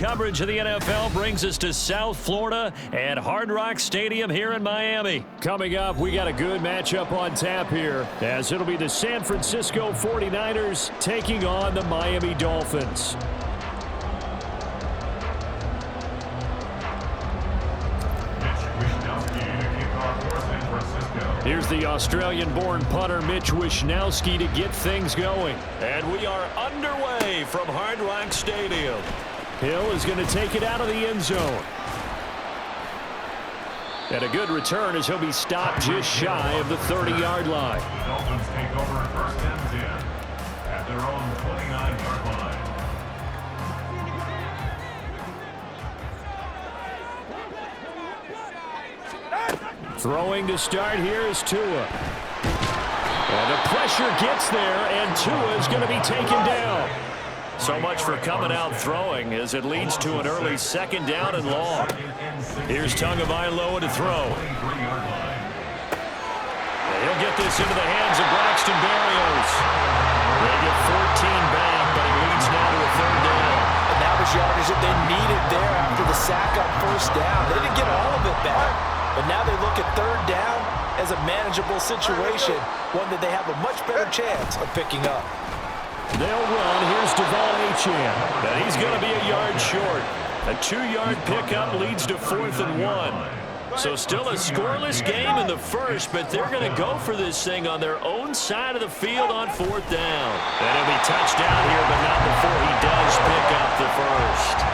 Coverage of the NFL brings us to South Florida at Hard Rock Stadium here in Miami. Coming up, we got a good matchup on tap here, as it'll be the San Francisco 49ers taking on the Miami Dolphins. Here's the Australian-born punter Mitch Wishnowsky to get things going. And we are underway from Hard Rock Stadium. Hill is going to take it out of the end zone. And a good return as he'll be stopped just shy of the 30-yard line. The Dolphins take over first and 10 at their own 29-yard line. Throwing to start here is Tua. And the pressure gets there, and Tua is going to be taken down. So much for coming out throwing as it leads to an early second down and long. Here's Tagovailoa to throw. He'll get this into the hands of Braxton Berrios. They get 14 back, but it leads now to a third down. And that was yardage that they needed there after the sack on first down. They didn't get all of it back, but now they look at third down as a manageable situation, one that they have a much better chance of picking up. They'll run. Here's Devon Achane. And he's going to be a yard short. A 2-yard pickup leads to 4th and 1. So still a scoreless game in the first, but they're going to go for this thing on their own side of the field on 4th down. And he'll be touched down here, but not before he does pick up the first.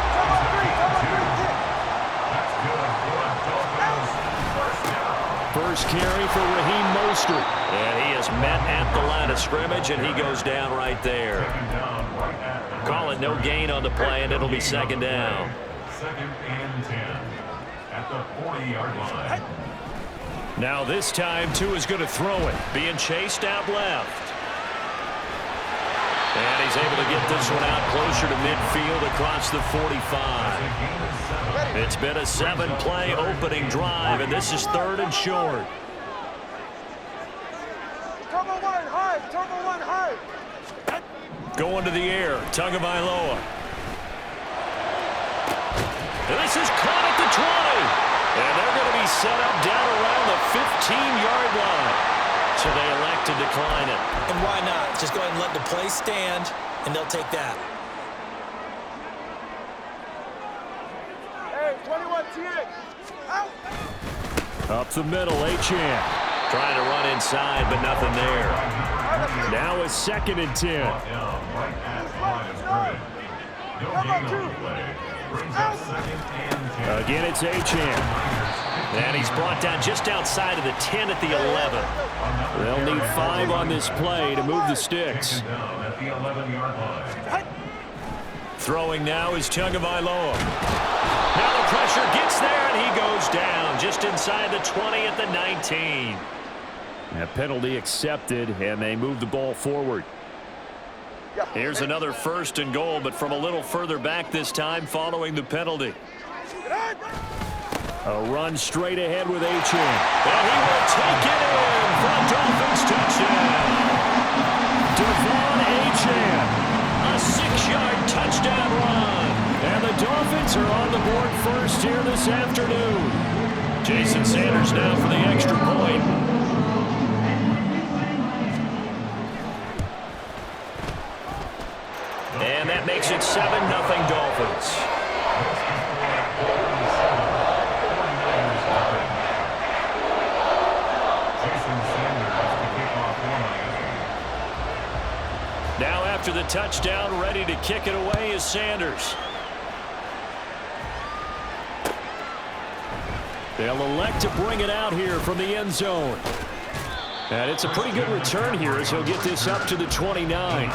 First carry for Raheem Mostert. And he is met at the line of scrimmage, and he goes down right there. Call it no gain on the play, and it'll be second down. Second and 10 at the 40-yard line. Now this time, Tua is going to throw it. Being chased out left. And he's able to get this one out closer to midfield across the 45. It's been a 7-play opening drive, and this is 3rd and short. Going to the air, Tagovailoa. This is caught at the 20. And they're going to be set up down around the 15-yard line. So they elect to decline it. And why not? Just go ahead and let the play stand, and they'll take that. Hey, 21 TX. Out. Up the middle, Achane. Trying to run inside, but nothing there. Now it's 2nd and 10. Again, it's Achane. And he's brought down just outside of the 10 at the 11. They'll need 5 on this play to move the sticks. Throwing now is Tagovailoa. Now the pressure gets there, and he goes down just inside the 20 at the 19. A penalty accepted, and they move the ball forward. Here's another 1st and goal, but from a little further back this time following the penalty. A run straight ahead with Achane. And he will take it in for a Dolphins touchdown. Devon Achane. A 6-yard touchdown run. And the Dolphins are on the board first here this afternoon. Jason Sanders now for the extra point. And that makes it 7-0 Dolphins. Now after the touchdown, ready to kick it away is Sanders. They'll elect to bring it out here from the end zone. And it's a pretty good return here as he'll get this up to the 29.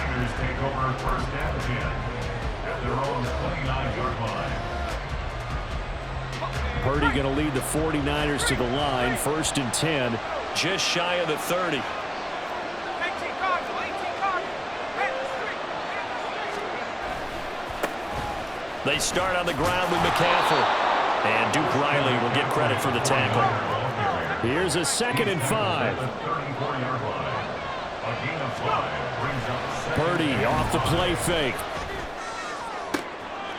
Purdy going to lead the 49ers to the line, 1st and 10, just shy of the 30. They start on the ground with McCaffrey. And Duke Riley will get credit for the tackle. Here's a 2nd and 5. Purdy off the play fake.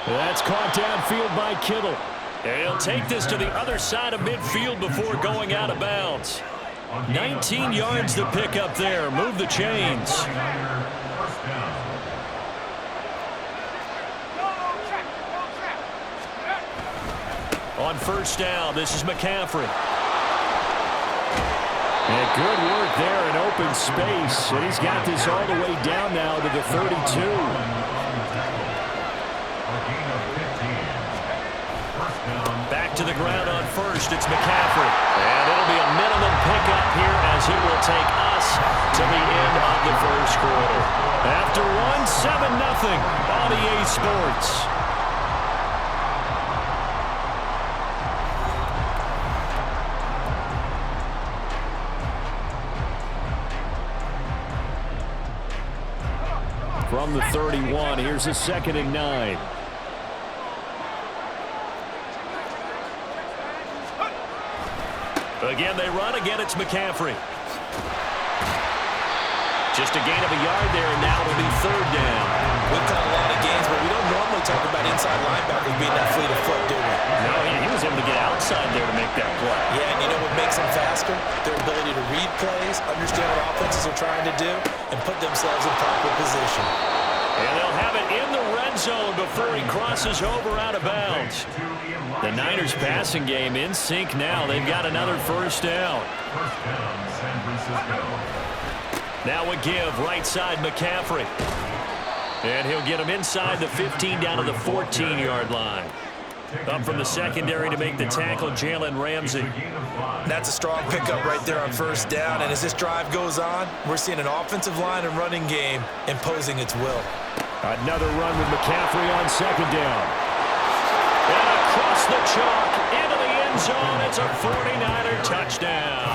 That's caught downfield by Kittle. And he'll take this to the other side of midfield before going out of bounds. 19 yards to pick up there. Move the chains. On first down, this is McCaffrey. And good work there in open space. And he's got this all the way down now to the 32. Back to the ground on first. It's McCaffrey. And it'll be a minimum pickup here as it will take us to the end of the first quarter. After one, 7-0 on EA Sports. From the 31, here's a 2nd and 9. Again, they run. Again, it's McCaffrey. Just a gain of a yard there, and now it'll be 3rd down. We've caught a lot of games, but we don't normally talk about inside linebackers being that fleet of foot, do we? No, he was able to get outside there to make that play. Yeah, and you know what makes them faster? Their ability to read plays, understand what offenses are trying to do, and put themselves in proper position. And they'll have it in the red zone before he crosses over out of bounds. The Niners passing game in sync now. They've got another 1st down. San Francisco. Now a give, right side McCaffrey. And he'll get him inside the 15 down to the 14-yard line. Up from the secondary to make the tackle, Jalen Ramsey. That's a strong pickup right there on 1st down. And as this drive goes on, we're seeing an offensive line and running game imposing its will. Another run with McCaffrey on 2nd down. And across the chalk into the end zone. It's a 49er touchdown.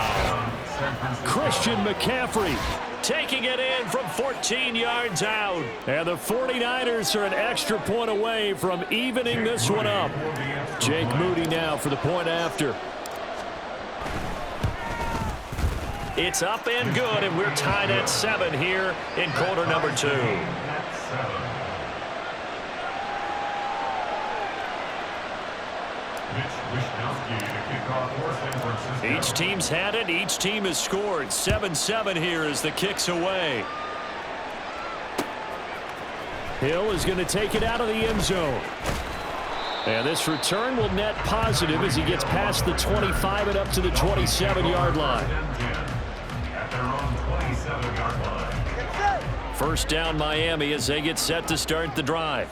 Christian McCaffrey taking it in from 14 yards out. And the 49ers are an extra point away from evening this one up. Jake Moody now for the point after. It's up and good, and we're tied at 7 here in quarter number 2. Each team's had it. Each team has scored. 7-7 here as the kick's away. Hill is going to take it out of the end zone. And this return will net positive as he gets past the 25 and up to the 27-yard line. First down Miami as they get set to start the drive.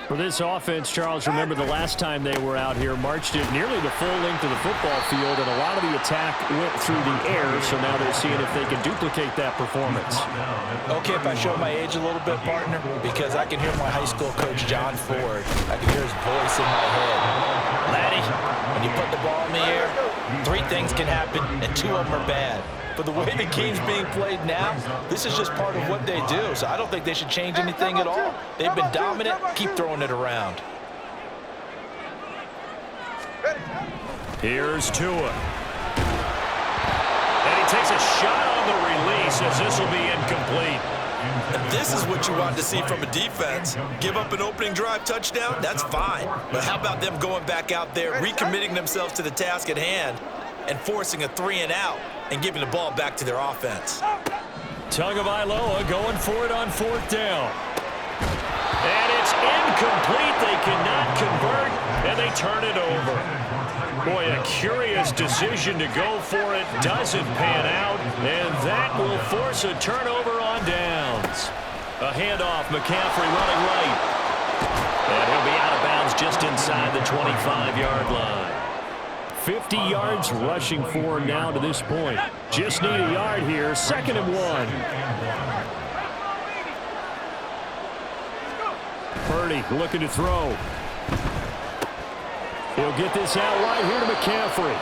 For this offense, Charles, remember the last time they were out here, marched it nearly the full length of the football field, and a lot of the attack went through the air, so now they're seeing if they can duplicate that performance. Okay, if I show my age a little bit, partner, because I can hear my high school coach, John Ford. I can hear his voice in my head. Laddie, when you put the ball in the air, 3 things can happen, and 2 of them are bad. But the way the game's being played now, this is just part of what they do. So I don't think they should change anything at all. They've been dominant. Keep throwing it around. Here's Tua. And he takes a shot on the release as this will be incomplete. And this is what you want to see from a defense. Give up an opening drive touchdown, that's fine. But how about them going back out there, recommitting themselves to the task at hand, and forcing a 3-and-out and giving the ball back to their offense. Tagovailoa going for it on 4th down. And it's incomplete. They cannot convert, and they turn it over. Boy, a curious decision to go for it. Doesn't pan out, and that will force a turnover on downs. A handoff, McCaffrey running right. And he'll be out of bounds just inside the 25-yard line. 50 yards rushing for him now to this point. Just need a yard here. 2nd and 1. Purdy looking to throw. He'll get this out right here to McCaffrey.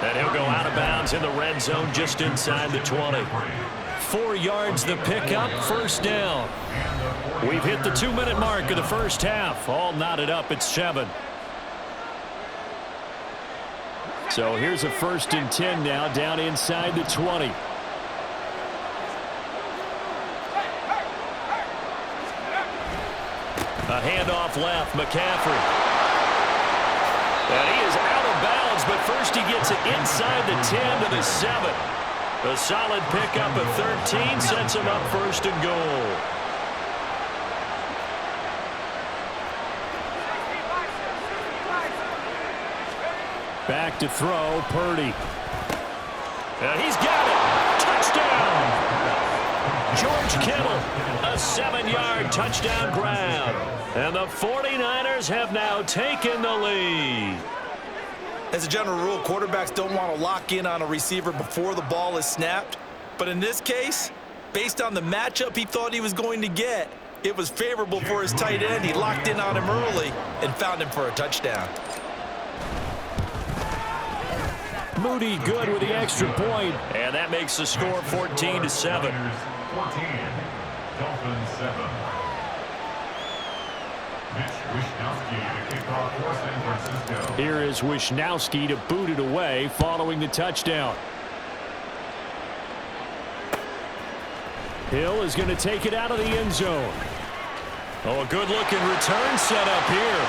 And he'll go out of bounds in the red zone just inside the 20. 4 yards the pickup, 1st down. We've hit the 2-minute mark of the first half. All knotted up at 7. So here's a 1st and 10 now down inside the 20. A handoff left, McCaffrey. And he is out of bounds, but first he gets it inside the 10 to the 7. A solid pickup of 13 sets him up first and goal. Back to throw, Purdy. And he's got it. Touchdown. George Kittle, a 7-yard touchdown grab. And the 49ers have now taken the lead. As a general rule, quarterbacks don't want to lock in on a receiver before the ball is snapped. But in this case, based on the matchup he thought he was going to get, it was favorable for his tight end. He locked in on him early and found him for a touchdown. Moody good with the extra point. And that makes the score 14 to 7. 14, Dolphins 7. Mitch Wishnowsky to kick off for San Francisco. Here is Wishnowsky to boot it away following the touchdown. Hill is going to take it out of the end zone. Oh, a good-looking return set up here.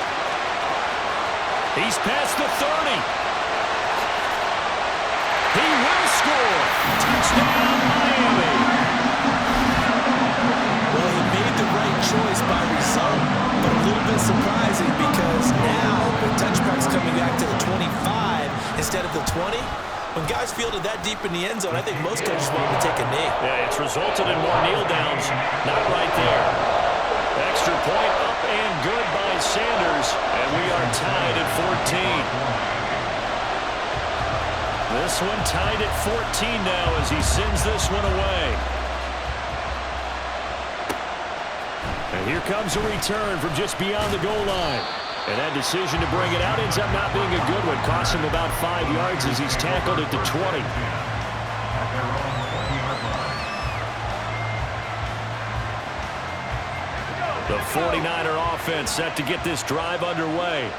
He's past the 30. He will score. Touchdown, Miami. Well, he made the right choice by result, but a little bit surprising because now the touchback's coming back to the 25 instead of the 20. When guys fielded that deep in the end zone, I think most coaches want to take a knee. Yeah, it's resulted in more kneel downs. Not right there. Extra point up and good by Sanders, and we are tied at 14. This one tied at 14 now as he sends this one away. And here comes a return from just beyond the goal line. And that decision to bring it out ends up not being a good one. Cost him about 5 yards as he's tackled at the 20. The 49er offense set to get this drive underway.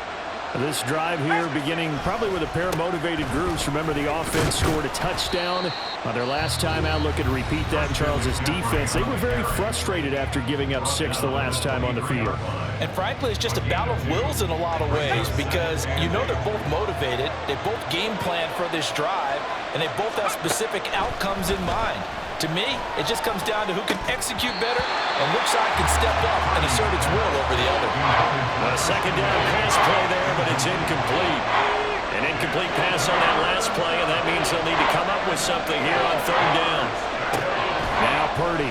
This drive here beginning probably with a pair of motivated groups. Remember, the offense scored a touchdown on their last time out. Looking to repeat that. Charles's defense, they were very frustrated after giving up 6 the last time on the field. And frankly, it's just a battle of wills in a lot of ways because you know they're both motivated. They both game plan for this drive, and they both have specific outcomes in mind. To me, it just comes down to who can execute better and which side can step up and assert its will over the other. A second down pass play there, but it's incomplete. An incomplete pass on that last play, and that means they'll need to come up with something here on third down. Now Purdy.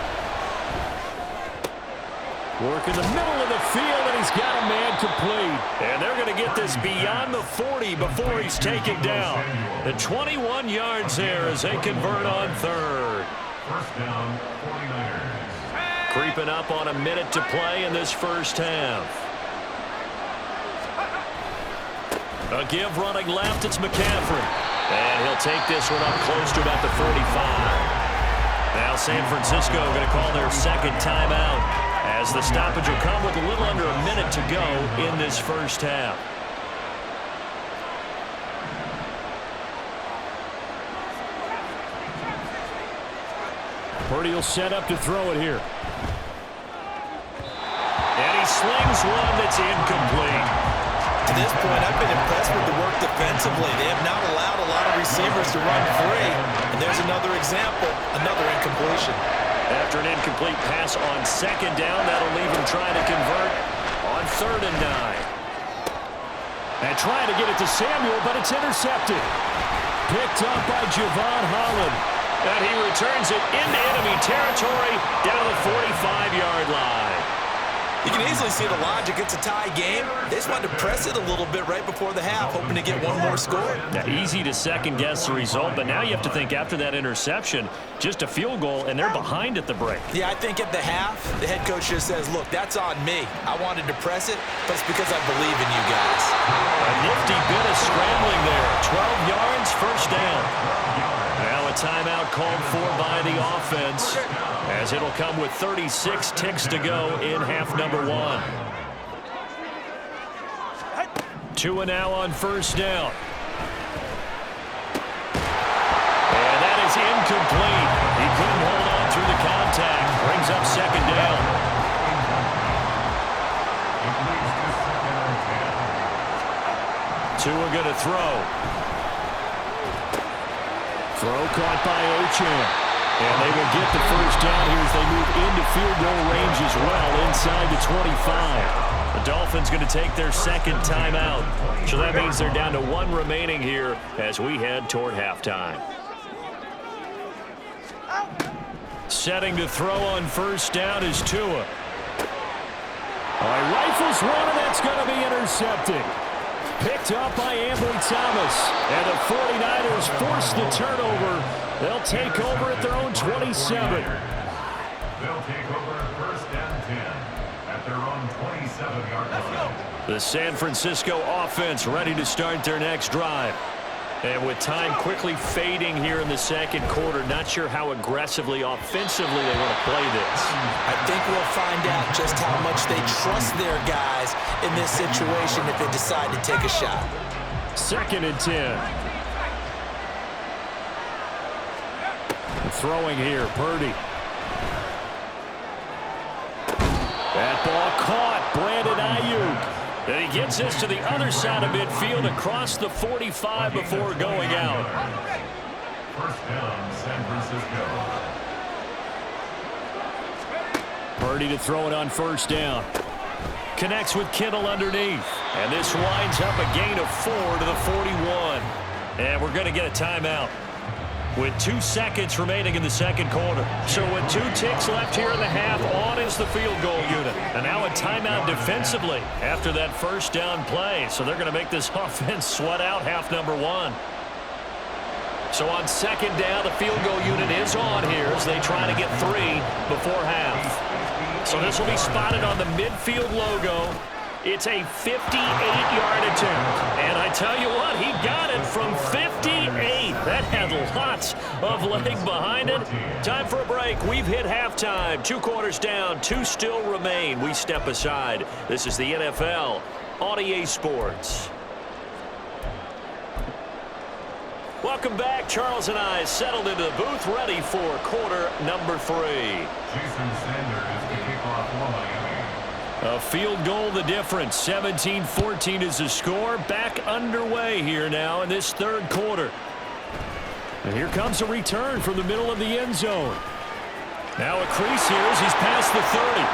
Work in the middle of the field, and he's got a man complete. And they're going to get this beyond the 40 before he's taken down. The 21 yards there as they convert on third. First down, 49ers. Creeping up on a minute to play in this first half. A give running left, it's McCaffrey. And he'll take this one up close to about the 45. Now San Francisco going to call their second timeout as the stoppage will come with a little under a minute to go in this first half. Purdy will set up to throw it here. And he slings one that's incomplete. To this point, I've been impressed with the work defensively. They have not allowed a lot of receivers to run free. And there's another example, another incompletion. After an incomplete pass on second down, that'll leave him trying to convert on 3rd and 9. And trying to get it to Samuel, but it's intercepted. Picked up by Javon Holland. And he returns it into enemy territory down the 45-yard line. You can easily see the logic. It's a tie game. They just wanted to press it a little bit right before the half, hoping to get one more score. Now, easy to second-guess the result, but now you have to think after that interception, just a field goal, and they're behind at the break. Yeah, I think at the half, the head coach just says, look, that's on me. I wanted to press it, but it's because I believe in you guys. A nifty bit of scrambling there. 12 yards, first down. Now a timeout called for by the offense, as it'll come with 36 ticks to go in half number 1. 2 and now on first down. And that is incomplete. He couldn't hold on through the contact. Brings up second down. Tua going to throw. Throw caught by Achane. And they will get the first down here as they move into field goal range as well, inside the 25. The Dolphins going to take their second timeout. So that means they're down to 1 remaining here as we head toward halftime. Setting to throw on first down is Tua. All right, rifles one, and that's going to be intercepted. Picked up by Ambry Thomas. And the 49ers force the turnover. They'll take over at their own 27. They'll take over first and 10 at their own 27-yard line. The San Francisco offense ready to start their next drive. And with time quickly fading here in the second quarter, not sure how aggressively, offensively they want to play this. I think we'll find out just how much they trust their guys in this situation if they decide to take a shot. 2nd and 10. Throwing here, Purdy. That ball caught, Brandon Ayuk. And he gets this to the other side of midfield across the 45 before going out. First down, San Francisco. Purdy to throw it on first down. Connects with Kittle underneath. And this winds up a gain of 4 to the 41. And we're going to get a timeout with 2 seconds remaining in the second quarter. So with 2 ticks left here in the half, on is the field goal unit. And now a timeout defensively after that first down play. So they're going to make this offense sweat out half number 1. So on second down, the field goal unit is on here as they try to get 3 before half. So this will be spotted on the midfield logo. It's a 58-yard attempt. And I tell you what, he got it from 58. That had lots of leg behind it. Time for a break. We've hit halftime. 2 quarters down, 2 still remain. We step aside. This is the NFL on EA Sports. Welcome back. Charles and I settled into the booth, ready for quarter number 3. Jason Sanders to kick off for Miami. A field goal the difference. 17-14 is the score. Back underway here now in this third quarter. And here comes a return from the middle of the end zone. Now a crease here as he's past the 30.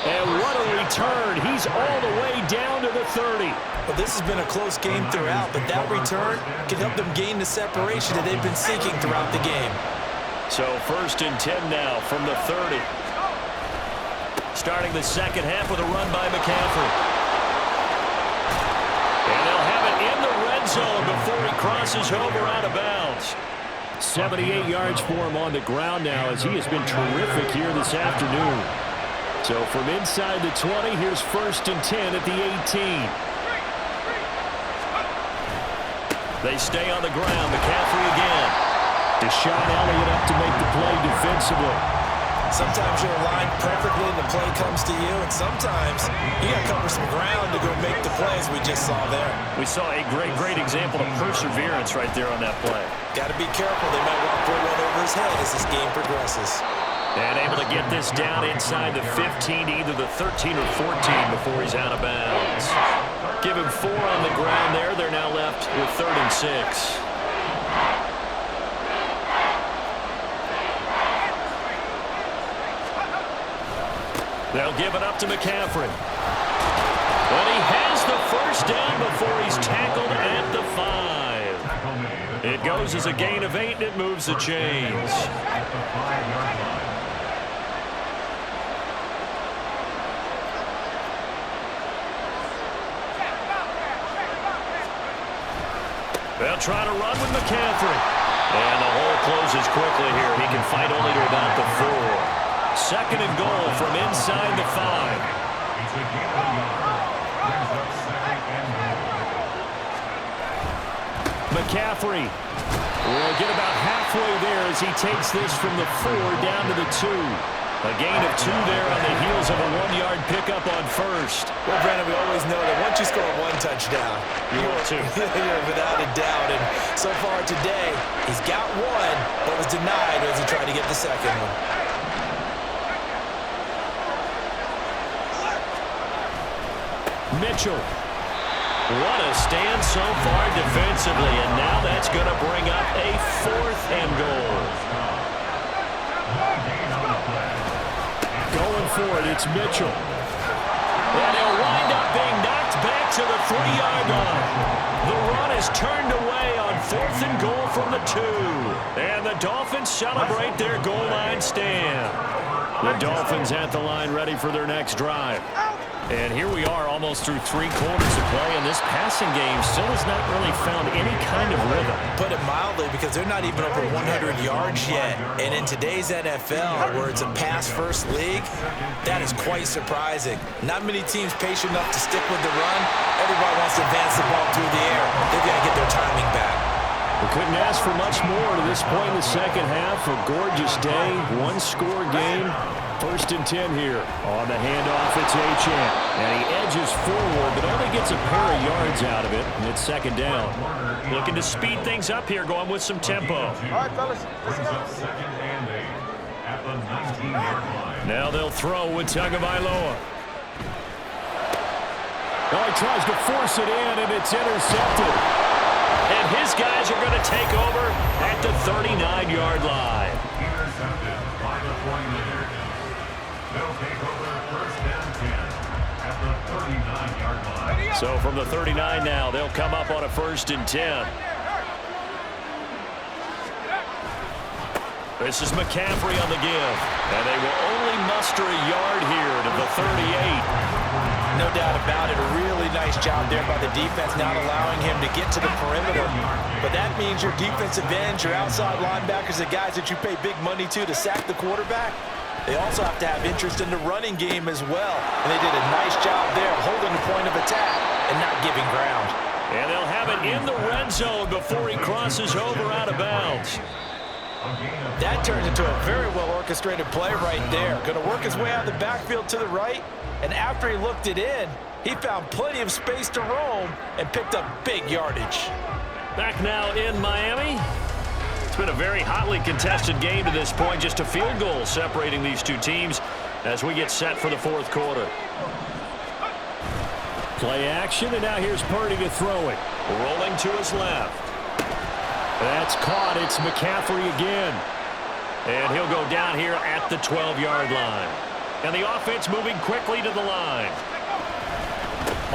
And what a return. He's all the way down to the 30. Well, this has been a close game throughout, but that return can help them gain the separation that they've been seeking throughout the game. So first and 10 now from the 30. Starting the second half with a run by McCaffrey. And they'll have it in the red zone before he crosses over out of bounds. 78 yards for him on the ground now as he has been terrific here this afternoon. So from inside the 20, here's first and 10 at the 18. They stay on the ground. McCaffrey again. Deshaun Elliott up to make the play defensively. Sometimes you're aligned perfectly and the play comes to you, and sometimes you got to cover some ground to go make the plays we just saw there. We saw a great example of perseverance right there on that play. Got to be careful. They might want to put one over his head as this game progresses. And able to get this down inside the 15 to either the 13 or 14 before he's out of bounds. Give him 4 on the ground there. They're now left with 3rd and 6. They'll give it up to McCaffrey. But he has the first down before he's tackled at the 5. It goes as a gain of 8, and it moves the chains. At the 5-yard line. They'll try to run with McCaffrey. And the hole closes quickly here. He can fight only to about the 4. Second and goal from inside the 5. It's a gain of a yard. Brings up second and goal. McCaffrey will get about halfway there as he takes this from the 4 down to the 2. A gain of 2 there on the heels of a 1-yard pickup on first. Well, Brandon, we always know that once you score 1 touchdown, you're without a doubt. And so far today, he's got 1, but was denied as he tried to get the second one. Mitchell What a stand so far defensively, and now that's going to bring up a 4th and goal. Going for it, it's Mitchell. And he'll wind up being knocked back to the 3-yard line. The run is turned away on 4th and goal from the 2. And the Dolphins celebrate their goal line stand. The Dolphins at the line ready for their next drive. And here we are almost through 3 quarters of play, and this passing game still has not really found any kind of rhythm. Put it mildly, because they're not even over 100 yards yet. And in today's NFL, where it's a pass-first league, that is quite surprising. Not many teams patient enough to stick with the run. Everybody wants to advance the ball through the air. They've got to get their timing back. We couldn't ask for much more to this point in the second half. A gorgeous day, 1-score game. 1st and 10 here. On the handoff, it's Achane. And he edges forward, but only gets a pair of yards out of it. And it's 2nd down. Looking to speed things up here, going with some tempo. All right, fellas, listen up. 2nd and 8 at the 19-yard line. Now they'll throw with Tagovailoa. Oh, he tries to force it in, and it's intercepted. And his guys are going to take over at the 39-yard line. Intercepted by the 49ers. They'll take over 1st and 10 at the 39-yard line. So from the 39 now, they'll come up on a 1st and 10. This is McCaffrey on the give. And they will only muster a yard here to the 38. No doubt about it. A really nice job there by the defense, not allowing him to get to the perimeter. But that means your defensive ends, your outside linebackers, the guys that you pay big money to sack the quarterback, they also have to have interest in the running game as well. And they did a nice job there of holding the point of attack and not giving ground. And they'll have it in the red zone before he crosses over out of bounds. That turns into a very well-orchestrated play right there. Going to work his way out of the backfield to the right. And after he looked it in, he found plenty of space to roam and picked up big yardage. Back now in Miami. It's been a very hotly contested game to this point. Just a field goal separating these two teams as we get set for the 4th quarter. Play action, and now here's Purdy to throw it. Rolling to his left. That's caught. It's McCaffrey again. And he'll go down here at the 12-yard line. And the offense moving quickly to the line.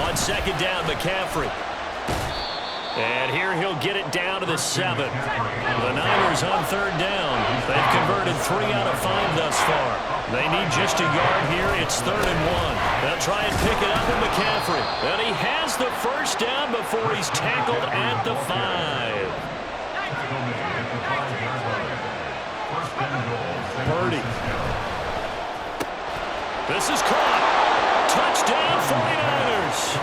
On 2nd down, McCaffrey. And here he'll get it down to the 7. The Niners on 3rd down. They've converted 3 out of 5 thus far. They need just a yard here. It's 3rd and 1. They'll try and pick it up with McCaffrey. And he has the 1st down before he's tackled at the 5. Purdy. This is caught. Touchdown 49ers.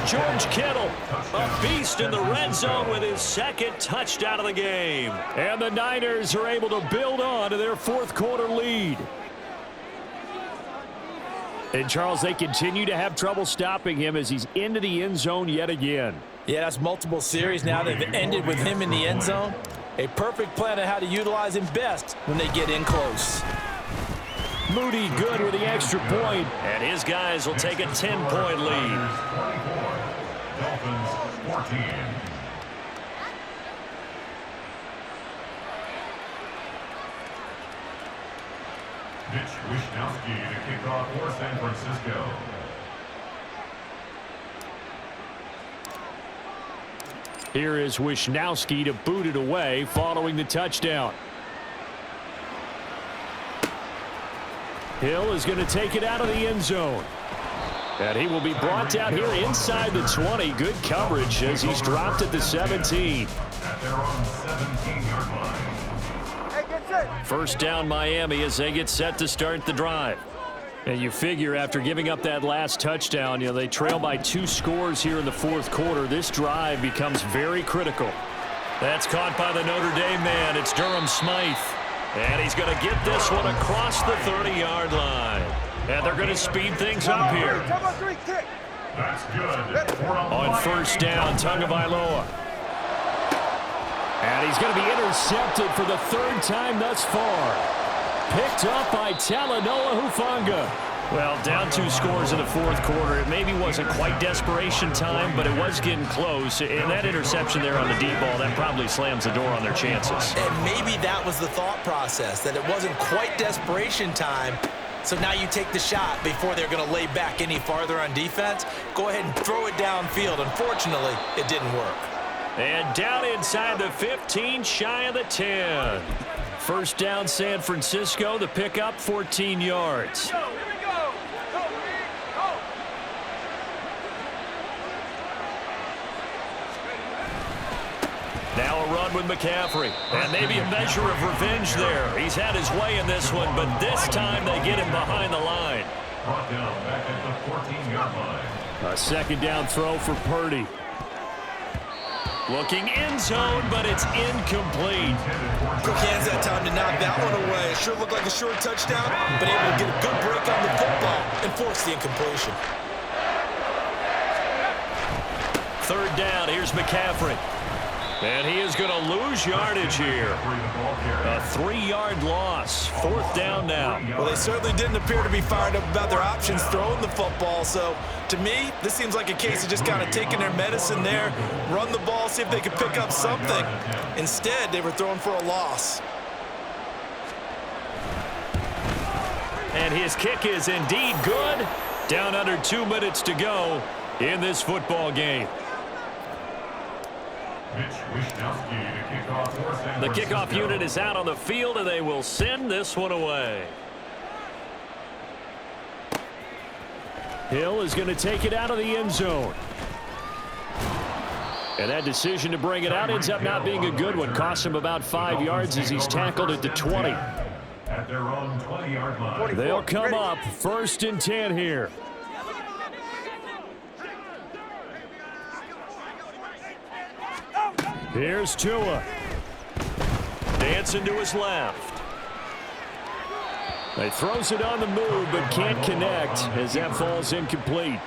George Kittle, a beast in the red zone with his 2nd touchdown of the game. And the Niners are able to build on to their 4th quarter lead. And, Charles, they continue to have trouble stopping him as he's into the end zone yet again. Yeah, that's multiple series now that have ended with him in the end zone. A perfect plan on how to utilize him best when they get in close. Moody good with the extra point. And his guys will take a 10-point lead. Dolphins 14. Mitch Wishnowsky to kick off for San Francisco. Here is Wishnowsky to boot it away following the touchdown. Hill is going to take it out of the end zone. And he will be brought down here inside the 20. Good coverage as he's dropped at the 17. At their own 17-yard line. Hey, get set. 1st down Miami as they get set to start the drive. And you figure after giving up that last touchdown, they trail by 2 scores here in the 4th quarter. This drive becomes very critical. That's caught by the Notre Dame man. It's Durham Smythe. And he's going to get this one across the 30-yard line. And they're going to speed things up here. Cover 3, kick. That's good. On 1st down, Tagovailoa. And he's going to be intercepted for the 3rd time thus far. Picked up by Talanoa Hufanga. Well, down 2 scores in the fourth quarter. It maybe wasn't quite desperation time, but it was getting close. And that interception there on the deep ball, that probably slams the door on their chances. And maybe that was the thought process, that it wasn't quite desperation time. So now you take the shot before they're going to lay back any farther on defense. Go ahead and throw it downfield. Unfortunately, it didn't work. And down inside the 15, shy of the 10. First down, San Francisco. The pickup, 14 yards. Now a run with McCaffrey. And maybe a measure of revenge there. He's had his way in this one, but this time they get him behind the line. Brought down back at the 14-yard line. A second down throw for Purdy. Looking end zone, but it's incomplete. Quick hands that time to knock that one away. It sure looked like a short touchdown, but able to get a good break on the football and force the incompletion. Third down, here's McCaffrey. And he is going to lose yardage here. A 3-yard loss. Fourth down now. Well, they certainly didn't appear to be fired up about their options throwing the football. So, to me, this seems like a case of just kind of taking their medicine there, run the ball, see if they could pick up something. Instead, they were throwing for a loss. And his kick is indeed good. Down under 2 minutes to go in this football game. The kickoff unit is out on the field, and they will send this one away. Hill is going to take it out of the end zone. And that decision to bring it out ends up not being a good one. Costs him about 5 yards as he's tackled at the 20. At their own 20-yard line. They'll come up 1st and 10 here. Here's Tua. Dancing to his left. He throws it on the move, but can't connect as that falls incomplete.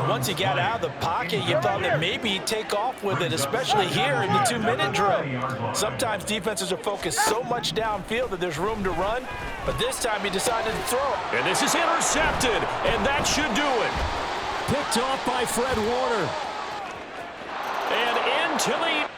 Once he got out of the pocket, you thought that maybe he'd take off with it, especially here in the 2-minute drill. Sometimes defenses are focused so much downfield that there's room to run, but this time he decided to throw it. And this is intercepted, and that should do it. Picked off by Fred Warner. And into the